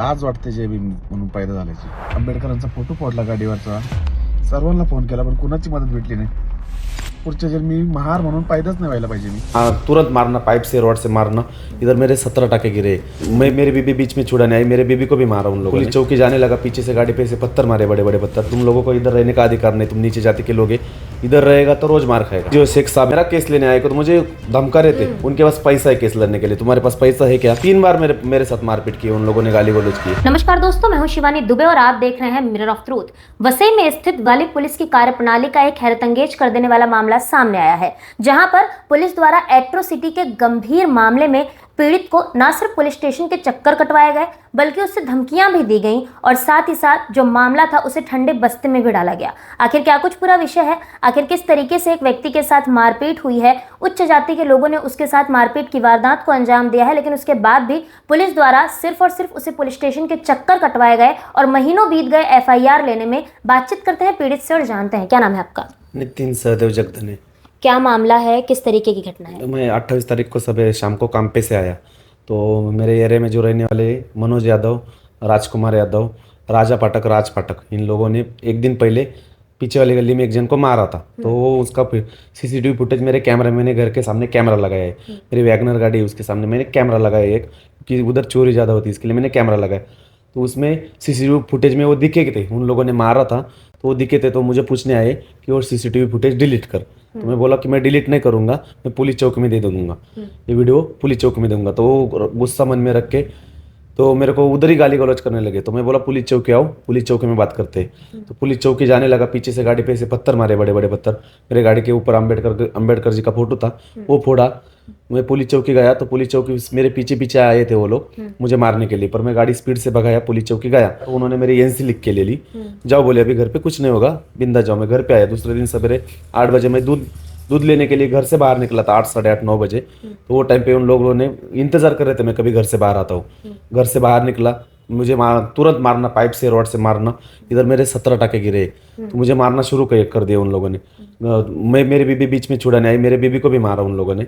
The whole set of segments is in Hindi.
आज वाटते जे भीम म्हणून पैदा झाल्याची. आंबेडकरांचा फोटो फोडला गाडीवरचा, सर्वांना फोन केला पण कुणाची मदत भेटली नाही. पुढच्या जन्मी महार म्हणून पैदाच नाही व्हायला पाहिजे मी. तुरंत मारना, पाइप से रॉड से मारना. इधर मेरे 17 टाके गिरे. मेरी बीबी बीच में छुड़ाने आई, मेरे बीबी को भी मारा उन लोगों ने. पुलिस चौकी जाने लगा, पीछे से गाड़ी पे से पत्थर मारे, बड़े बड़े पत्थर. तुम लोगों को इधर रहने का अधिकार नहीं, तुम नीचे जाति के लोग, इधर रहेगा तो रोज मार खाएगा. जो शेख साहब मेरा केस लेने आए तो मुझे धमका रहे थे. उनके पास पैसा है केस लड़ने के लिए. तुम्हारे पास पैसा है क्या? 3 बार मेरे साथ मारपीट की उन लोगों ने, गाली गलौज की. नमस्कार दोस्तों, मैं हूं शिवानी दुबे और आप देख रहे हैं मिरर ऑफ ट्रूथ। वसई में स्थित गालिब पुलिस की कार्यप्रणाली का एक हैरतअंगेज कर देने वाला मामला सामने आया है, जहां पर पुलिस द्वारा एट्रोसिटी के गंभीर मामले में पीड़ित को न सिर्फ पुलिस स्टेशन के चक्कर कटवाए गए बल्कि उससे धमकियां भी दी गईं और साथ ही साथ जो मामला था उसे ठंडे बस्ते में भी डाला गया। आखिर क्या कुछ पूरा विषय है, आखिर किस तरीके से एक व्यक्ति के साथ मारपीट हुई है, उच्च जाति के लोगों ने उसके साथ मारपीट की वारदात को अंजाम दिया है, लेकिन उसके बाद भी पुलिस द्वारा सिर्फ और सिर्फ उसे पुलिस स्टेशन के चक्कर कटवाए गए और महीनों बीत गए FIR लेने में। बातचीत करते हैं पीड़ित से और जानते हैं। क्या नाम है आपका? नितिन सहदेव जगधने. क्या मामला है, किस तरीके की घटना है? मैं 28 तारीख को सुबह शाम को काम पे से आया तो मेरे एरिया में जो रहने वाले मनोज यादव, राजकुमार यादव, राजा पाठक, राज पाठक, इन लोगों ने एक दिन पहले पीछे वाली गली में एक जन को मारा था. तो वो उसका CCTV फुटेज मेरे कैमरा, मैंने घर के सामने कैमरा लगाया है. मेरी वैगनर गाड़ी है उसके सामने मैंने कैमरा लगाया एक, कि उधर चोरी ज़्यादा होती है इसके लिए मैंने कैमरा लगाया. तो उसमें CCTV फुटेज में वो दिखे थे, उन लोगों ने मारा था तो वो दिखे थे. तो मुझे पूछने आए कि और CCTV फुटेज डिलीट कर. तो मैं बोला कि मैं डिलीट नहीं करूँगा, मैं पुलिस चौकी में दे दूँगा, ये वीडियो पुलिस चौकी में दूंगा. तो वो गुस्सा मन में रख के तो मेरे को उधर ही गाली गलौज करने लगे. तो मैं बोला पुलिस चौकी आओ, पुलिस चौकी में बात करते हैं. तो पुलिस चौकी जाने लगा, पीछे से गाड़ी पे से पत्थर मारे, बड़े बड़े पत्थर. मेरे गाड़ी के ऊपर अम्बेडकर जी का फोटो था, वो फोड़ा. मैं पुलिस चौकी गया तो पुलिस चौकी मेरे पीछे पीछे आए थे वो लोग मुझे मारने के लिए, पर मैं गाड़ी स्पीड से भगाया, पुलिस चौकी गया तो उन्होंने मेरी NC लिख के ले ली. जाओ बोले अभी घर पे कुछ नहीं होगा, बिंदा जाओ. मैं घर पे आया. दूसरे दिन सवेरे 8 बजे मैं दूध लेने के लिए घर से बाहर निकला था, 8, साढ़े 8, 9 बजे. तो वो टाइम पे उन लोगों ने इंतजार कर रहे थे मैं कभी घर से बाहर आता हूँ. घर से बाहर निकला, मुझे तुरंत मारना, पाइप से रॉड से मारना. इधर मेरे 17 टाके गिरे. तो मुझे मारना शुरू कर दिया उन लोगों ने. मेरी बीबी बीच में छुड़ाने आई, मेरे बीबी को भी मारा उन लोगों ने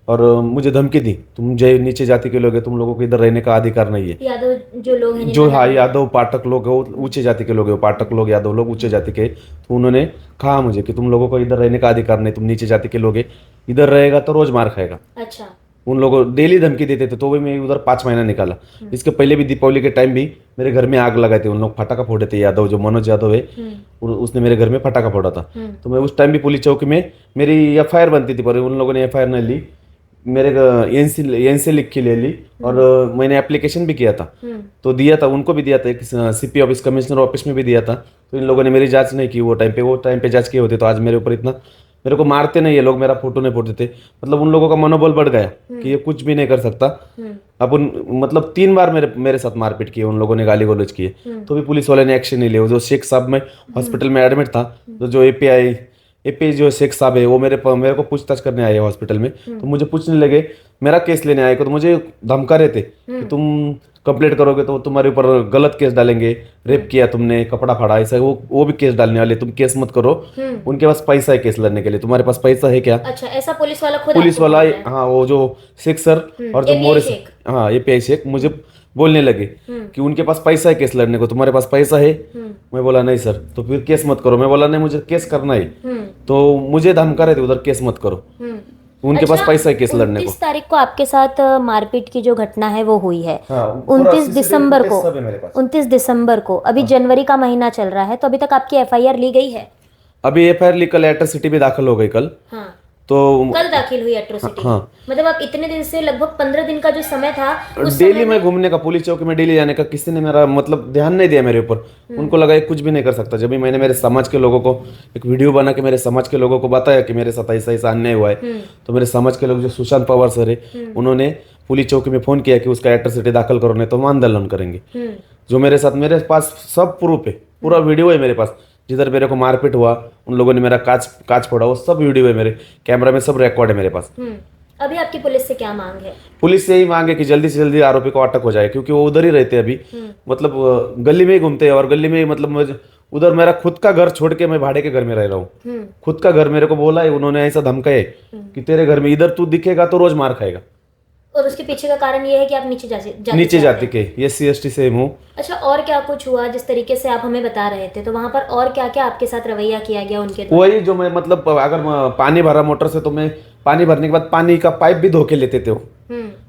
और मुझे धमकी दी, तुम जो नीचे जाति के लोग हैं, तुम लोगों को इधर रहने का अधिकार नहीं है. यादव जो लोग हैं, जो हाँ यादव पाठक लोग हैं, वो ऊंचे जाति के लोग हैं, पाठक लोग, यादव लोग ऊंचे जाति के. तो उन्होंने कहा मुझे कि तुम लोगों को इधर रहने का अधिकार नहीं, तुम नीचे जाति के लोग हैं, इधर रहेगा तो रोज मार खाएगा. अच्छा, उन लोगों डेली धमकी देते थे. तो भी मैं उधर 5 महीना निकाला. इसके पहले भी दीपावली के टाइम भी मेरे घर में आग लगाए थे उन लोग, फटाका फोड़े थे. यादव जो मनोज यादव है उसने मेरे घर में फटाका फोड़ा था. तो मैं उस टाइम भी पुलिस चौकी में मेरी FIR बनती थी, पर उन लोगों ने FIR नहीं ली. मेरे NC लिख के ले ली और मैंने एप्लीकेशन भी किया था, तो दिया था, उनको भी दिया था, CP ऑफिस, कमिश्नर ऑफिस में भी दिया था. तो इन लोगों ने मेरी जांच नहीं की वो टाइम पे जांच किए होते तो आज मेरे ऊपर इतना, मेरे को मारते नहीं ये लोग, मेरा फोटो नहीं फोड़ते थे. मतलब उन लोगों का मनोबल बढ़ गया कि ये कुछ भी नहीं कर सकता. अब मतलब 3 बार मेरे साथ मारपीट की उन लोगों ने, गाली गलौज किए. तो भी पुलिस वाले ने एक्शन नहीं लिया. जो शेख साहब में हॉस्पिटल में एडमिट था, तो जो API जो शेख साहब है वो मेरे को पूछताछ करने आए हॉस्पिटल में. तो मुझे पूछने लगे, मेरा केस लेने आए तो मुझे धमका रहे थे कि तुम कंप्लेंट करोगे तो तुम्हारे ऊपर गलत केस डालेंगे, रेप किया तुमने, कपड़ा फाड़ा, ऐसा वो भी केस डालने वाले, तुम केस मत करो. उनके पास पैसा है केस लड़ने के लिए, तुम्हारे पास पैसा है क्या? अच्छा, ऐसा पुलिस वाला हाँ, वो जो शेख सर और जो मोरे, हाँ API शेख मुझे बोलने लगे कि उनके पास पैसा है केस लड़ने को, तुम्हारे पास पैसा है? मैं बोला नहीं सर. तो फिर केस मत करो. मैं बोला नहीं, मुझे केस करना है. तो मुझे धमका रहे थे उधर, केस मत करो, उनके पास पैसा है केस लड़ने को. 29 तारीख को आपके साथ मारपीट की जो घटना है वो हुई है. 29 दिसंबर को अभी जनवरी का महीना चल रहा है, तो अभी तक आपकी FIR ली गई है? अभी FIR ली, कल एट्रोसिटी भी दाखिल हो गई कल. हाँ, तो कल दाखिल हुई एट्रोसिटी. हाँ. मतलब आप इतने दिन से, लगभग 15 दिन का जो समय था, डेली में घूमने का, पुलिस चौकी में डेली जाने का, किसी ने मेरा मतलब ध्यान नहीं दिया मेरे ऊपर. उनको लगा ये कुछ भी नहीं कर सकता. जब भी मैंने मेरे समाज के लोगों को एक वीडियो बना के मेरे समाज के लोगों को बताया कि मेरे साथ ऐसा ऐसा अन्याय हुआ है, तो मेरे समाज के लोग, जो सुशांत पवार सर है, उन्होंने पुलिस चौकी में फोन किया कि उसका एट्रोसिटी दाखिल करो, नहीं तो हम आंदोलन करेंगे. जो मेरे साथ, मेरे पास सब प्रूफ है, पूरा वीडियो है मेरे पास. जिधर मेरे को मारपीट हुआ, उन लोगों ने मेरा कांच फोड़ा, वो सब वीडियो है मेरे कैमरा में, सब रिकॉर्ड है मेरे पास. अभी आपकी पुलिस से क्या मांग है? पुलिस से यही मांग है कि जल्दी से जल्दी आरोपी को अटक हो जाए, क्योंकि वो उधर ही रहते हैं अभी. मतलब गली में ही घूमते हैं और गली में मतलब उधर मेरा खुद का घर छोड़ के मैं भाड़े के घर में रह रहा हूँ. खुद का घर मेरे को बोला है उन्होंने, ऐसा धमका है कि तेरे घर में इधर तू दिखेगा तो रोज मार खाएगा. और उसके पीछे का कारण ये है कि आप नीचे जाति के, ये CST से हूँ। अच्छा, और क्या कुछ हुआ? जिस तरीके से आप हमें बता रहे थे, तो वहां पर और क्या क्या आपके साथ रवैया किया गया उनके द्वारा? वही जो मैं मतलब अगर पानी भरा मोटर से तो मैं पानी भरने के बाद पानी का पाइप भी धो के लेते थे वो।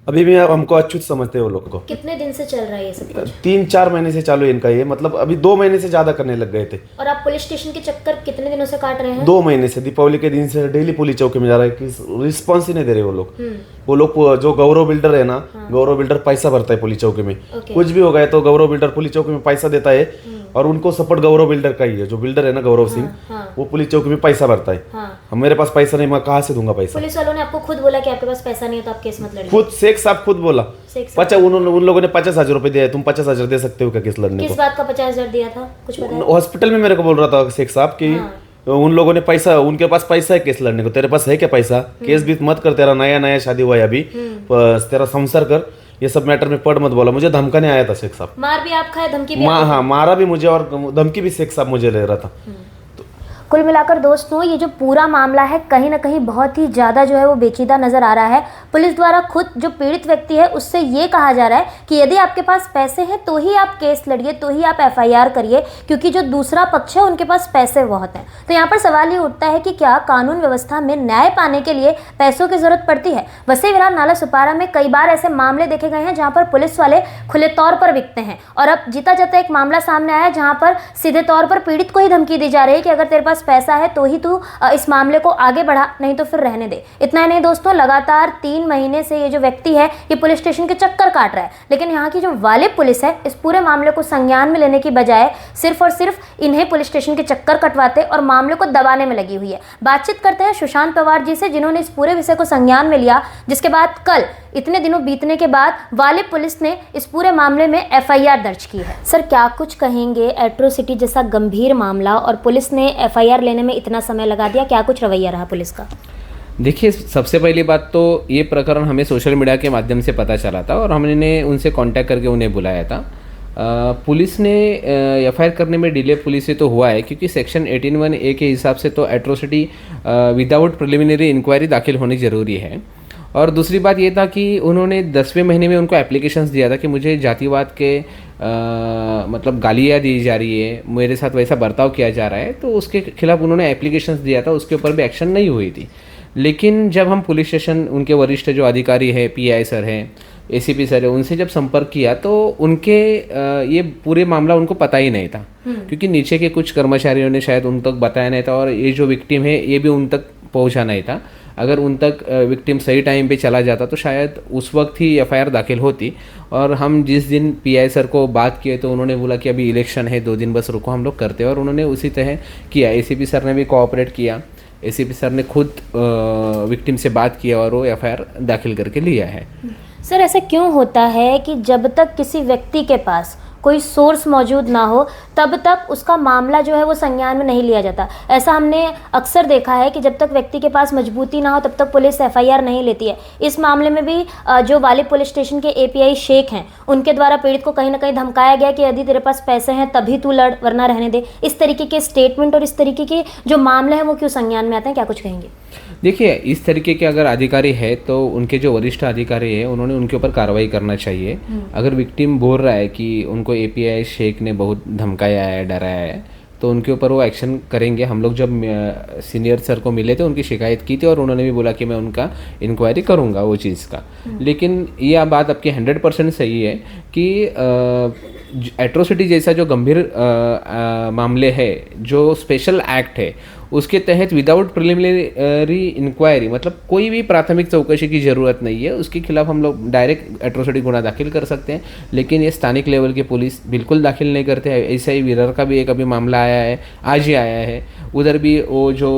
अभी भी हमको अछूत समझते हैं वो लोग को। कितने दिन से चल रहा है ये सब कुछ? 3-4 महीने से चालू है इनका ये, मतलब अभी 2 महीने से ज्यादा करने लग गए थे। और आप पुलिस स्टेशन के चक्कर कितने दिनों से काट रहे हैं? 2 महीने से, दीपावली के दिन से डेली पुलिस चौकी में जा रहा है कि रिस्पॉन्स ही नहीं दे रहे वो लोग। वो लोग जो गौरव बिल्डर है ना, गौरव बिल्डर पैसा भरता है पुलिस चौकी में। कुछ भी हो गया तो गौरव बिल्डर पुलिस चौकी में पैसा देता है, और उनको सपोर्ट गौरव बिल्डर का ही है। जो बिल्डर है ना गौरव सिंह, वो पुलिस चौकी में पैसा भरता है। हम मेरे पास पैसा नहीं, मैं कहाँ से दूंगा पैसा? पुलिस वालों ने आपको खुद बोला कि आपके पास पैसा नहीं है तो आप केस मत लड़िए? खुद शेख साहब खुद बोला। उन लोगों ने 50,000 रुपए दिया है, तुम 50,000 दे सकते हो क्या केस लड़ने को? किस बात का 50,000 दिया था, कुछ पता है? हॉस्पिटल में मेरे को बोल रहा था शेख साहब कि उन लोगों ने पैसा, उनके पास पैसा है केस लड़ने को, तेरे पास है क्या पैसा? केस भी मत कर, तेरा नया नया शादी हुआ है अभी, तेरा संसार कर, ये सब मैटर में पढ़ मत बोला। मुझे धमकाने आया था शेख साहब। मार भी आप खाए, धमकी भी? हाँ, मारा भी मुझे और धमकी भी शेख साहब मुझे ले रहा था। कुल मिलाकर दोस्तों, ये जो पूरा मामला है कहीं ना कहीं बहुत ही ज़्यादा जो है वो पेचीदा नज़र आ रहा है। पुलिस द्वारा खुद जो पीड़ित व्यक्ति है उससे ये कहा जा रहा है कि यदि आपके पास पैसे हैं तो ही आप केस लड़िए, तो ही आप FIR करिए, क्योंकि जो दूसरा पक्ष है उनके पास पैसे बहुत हैं। तो यहाँ पर सवाल ये उठता है कि क्या कानून व्यवस्था में न्याय पाने के लिए पैसों की ज़रूरत पड़ती है? वसई विरार नाला सुपारा में कई बार ऐसे मामले देखे गए हैं जहाँ पर पुलिस वाले खुले तौर पर बिकते हैं, और अब जीता जाता एक मामला सामने आया जहाँ पर सीधे तौर पर पीड़ित को ही धमकी दी जा रही है कि अगर तेरे पास पैसा है तो ही तू इस मामले को आगे बढ़ा, नहीं तो फिर रहने दे। इतना ही नहीं दोस्तों, लगातार 3 महीने से ये जो व्यक्ति है ये पुलिस स्टेशन के चक्कर काट रहा है, लेकिन यहाँ की जो वालिब पुलिस है इस पूरे मामले को संज्ञान में लेने की बजाय सिर्फ और सिर्फ इन्हें पुलिस स्टेशन के चक्कर कटवाते और मामले को दबाने में लगी हुई है। बातचीत करते हैं सुशांत पवार जी से, जिन्होंने इस पूरे विषय को संज्ञान में लिया, जिसके बाद कल इतने दिनों बीतने के बाद वालिब पुलिस ने इस पूरे मामले में FIR दर्ज की है। सर, क्या कुछ कहेंगे? एट्रोसिटी जैसा गंभीर मामला और पुलिस ने FIR लेने में इतना समय लगा दिया, क्या कुछ रवैया रहा पुलिस का? देखिए, सबसे पहली बात तो ये प्रकरण हमें सोशल मीडिया के माध्यम से पता चला था और हमने उनसे कांटेक्ट करके उन्हें बुलाया था। पुलिस ने FIR करने में डिले पुलिस से तो हुआ है, क्योंकि सेक्शन 18(1)A के हिसाब से तो एट्रोसिटी विदाउट प्रिलिमिनरी इंक्वायरी दाखिल होनी ज़रूरी है। और दूसरी बात ये था कि उन्होंने 10वें महीने में उनको एप्लीकेशंस दिया था कि मुझे जातिवाद के मतलब गालियाँ दी जा रही है, मेरे साथ वैसा बर्ताव किया जा रहा है, तो उसके खिलाफ उन्होंने एप्लीकेशंस दिया था, उसके ऊपर भी एक्शन नहीं हुई थी। लेकिन जब हम पुलिस स्टेशन, उनके वरिष्ठ जो अधिकारी है, PI सर हैं, ACP सर है, उनसे जब संपर्क किया तो उनके ये पूरे मामला उनको पता ही नहीं था, क्योंकि नीचे के कुछ कर्मचारियों ने शायद उन तक बताया नहीं था, और ये जो विक्टिम है ये भी उन तक पहुंचा नहीं था। अगर उन तक विक्टिम सही टाइम पे चला जाता तो शायद उस वक्त ही FIR दाखिल होती। और हम जिस दिन PI सर को बात किए तो उन्होंने बोला कि अभी इलेक्शन है, 2 दिन बस रुको, हम लोग करते हैं, और उन्होंने उसी तरह किया। ACP सर ने भी कोऑपरेट किया, ACP सर ने खुद विक्टिम से बात किया और वो FIR दाखिल करके लिया है। सर, ऐसा क्यों होता है कि जब तक किसी व्यक्ति के पास कोई सोर्स मौजूद ना हो तब तक उसका मामला जो है वो संज्ञान में नहीं लिया जाता? ऐसा हमने अक्सर देखा है कि जब तक व्यक्ति के पास मजबूती ना हो तब तक पुलिस FIR नहीं लेती है। इस मामले में भी जो वालिब पुलिस स्टेशन के API शेख हैं उनके द्वारा पीड़ित को कहीं ना कहीं धमकाया गया कि यदि तेरे पास पैसे हैं तभी तू लड़, वरना रहने दे। इस तरीके के स्टेटमेंट और इस तरीके के जो मामले हैं वो क्यों संज्ञान में आते हैं, क्या कुछ कहेंगे? देखिए, इस तरीके के अगर अधिकारी है तो उनके जो वरिष्ठ अधिकारी है उन्होंने उनके ऊपर कार्रवाई करना चाहिए। अगर विक्टिम बोल रहा है कि उनको API शेख ने बहुत धमकाया है, डराया है, तो उनके ऊपर वो एक्शन करेंगे। हम लोग जब सीनियर सर को मिले थे उनकी शिकायत की थी और उन्होंने भी बोला कि मैं उनका इंक्वायरी करूंगा वो चीज़ का। लेकिन यह बात आपकी 100% सही है कि एट्रोसिटी जैसा जो गंभीर मामले है, जो स्पेशल एक्ट है, उसके तहत विदाउट प्रिलिमिनरी इंक्वायरी, मतलब कोई भी प्राथमिक चौकसी की ज़रूरत नहीं है, उसके खिलाफ हम लोग डायरेक्ट एट्रोसिटी गुना दाखिल कर सकते हैं। लेकिन ये स्थानिक लेवल की पुलिस बिल्कुल दाखिल नहीं करते हैं। ऐसा ही विरार का भी एक अभी मामला आया है, आज ही आया है। उधर भी वो जो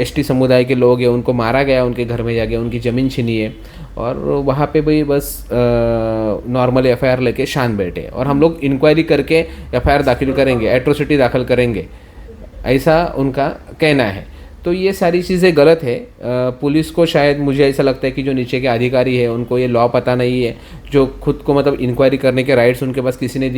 ST समुदाय के लोग हैं उनको मारा गया, उनके घर में जाके उनकी ज़मीन छीनी है, और वहाँ पे भी बस नॉर्मल FIR लेके शान बैठे, और हम लोग इंक्वायरी करके FIR दाखिल करेंगे, एट्रोसिटी दाखिल करेंगे, ऐसा उनका कहना है। तो ये सारी चीज़ें गलत है। पुलिस को शायद मुझे ऐसा लगता है कि जो नीचे के अधिकारी है उनको ये लॉ पता नहीं है, जो खुद को मतलब इंक्वायरी करने के राइट्स उनके पास किसने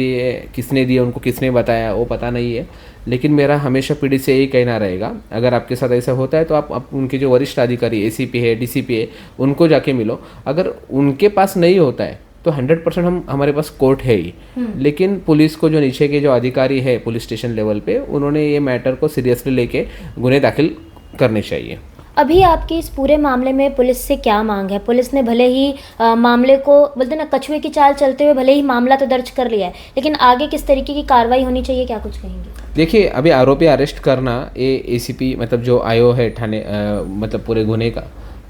दिए उनको किसने बताया वो पता नहीं है। लेकिन मेरा हमेशा पीढ़ी से यही कहना रहेगा, अगर आपके साथ ऐसा होता है तो आप उनके जो वरिष्ठ अधिकारी एसीपी है डीसीपी है उनको जाके मिलो। अगर उनके पास नहीं होता है तो 100% हमारे पास कोर्ट है ही। लेकिन पुलिस को जो नीचे के जो अधिकारी है पुलिस स्टेशन लेवल पे, उन्होंने ये मैटर को सीरियसली लेके गुने दाखिल करने चाहिए। अभी आपकी इस पूरे मामले में पुलिस से क्या मांग है? पुलिस ने भले ही मामले को बोलते ना कछुए की चाल चलते हुए भले ही मामला तो दर्ज कर लिया है, लेकिन आगे किस तरीके की कार्रवाई होनी चाहिए, क्या कुछ कहेंगे? देखिए, अभी आरोपी अरेस्ट करना ये एसीपी मतलब जो आयो है थाने मतलब पूरे गुने का,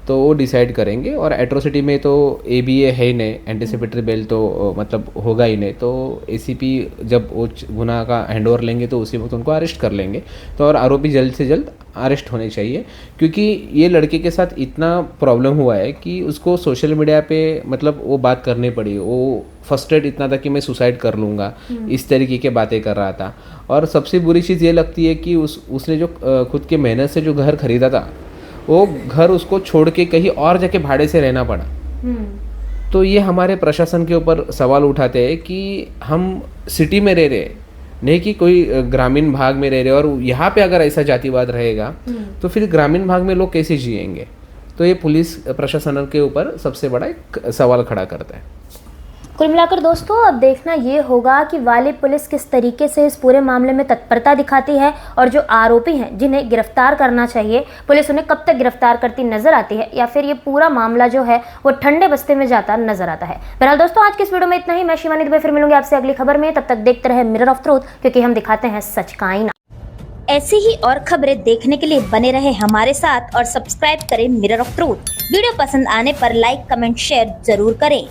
तो वो डिसाइड करेंगे। और एट्रोसिटी में तो एबीए है ही नहीं, एंटीसिपेटरी बेल तो मतलब होगा ही नहीं, तो एसीपी जब वो गुना का हैंडओवर लेंगे तो उसी वक्त उनको अरेस्ट कर लेंगे। तो और आरोपी जल्द से जल्द अरेस्ट होने चाहिए, क्योंकि ये लड़के के साथ इतना प्रॉब्लम हुआ है कि उसको सोशल मीडिया पे मतलब वो बात करनी पड़ी। वो फ्रस्ट्रेट इतना था कि मैं सुसाइड कर लूँगा, इस तरीके की बातें कर रहा था। और सबसे बुरी चीज़ ये लगती है कि उसने जो खुद के मेहनत से जो घर खरीदा था, वो घर उसको छोड़ के कहीं और जाके भाड़े से रहना पड़ा। तो ये हमारे प्रशासन के ऊपर सवाल उठाते हैं कि हम सिटी में रह रहे, नहीं कि कोई ग्रामीण भाग में रह रहे, और यहाँ पे अगर ऐसा जातिवाद रहेगा तो फिर ग्रामीण भाग में लोग कैसे जिएंगे? तो ये पुलिस प्रशासन के ऊपर सबसे बड़ा एक सवाल खड़ा करता है। कुल मिलाकर दोस्तों अब देखना ये होगा कि वाली पुलिस किस तरीके से इस पूरे मामले में तत्परता दिखाती है, और जो आरोपी हैं जिन्हें गिरफ्तार करना चाहिए पुलिस उन्हें कब तक गिरफ्तार करती नजर आती है, या फिर ये पूरा मामला जो है वो ठंडे बस्ते में जाता नजर आता है। बहरहाल दोस्तों आज की इस वीडियो में इतना ही। मैं शिवानी दुबे फिर मिलूंगी आपसे अगली खबर में। तब तक देखते रहे मिरर ऑफ ट्रूथ, क्योंकि हम दिखाते हैं सच का आईना। ऐसी ही और खबरें देखने के लिए बने रहे हमारे साथ और सब्सक्राइब करें मिरर ऑफ ट्रूथ। वीडियो पसंद आने पर लाइक कमेंट शेयर जरूर करें।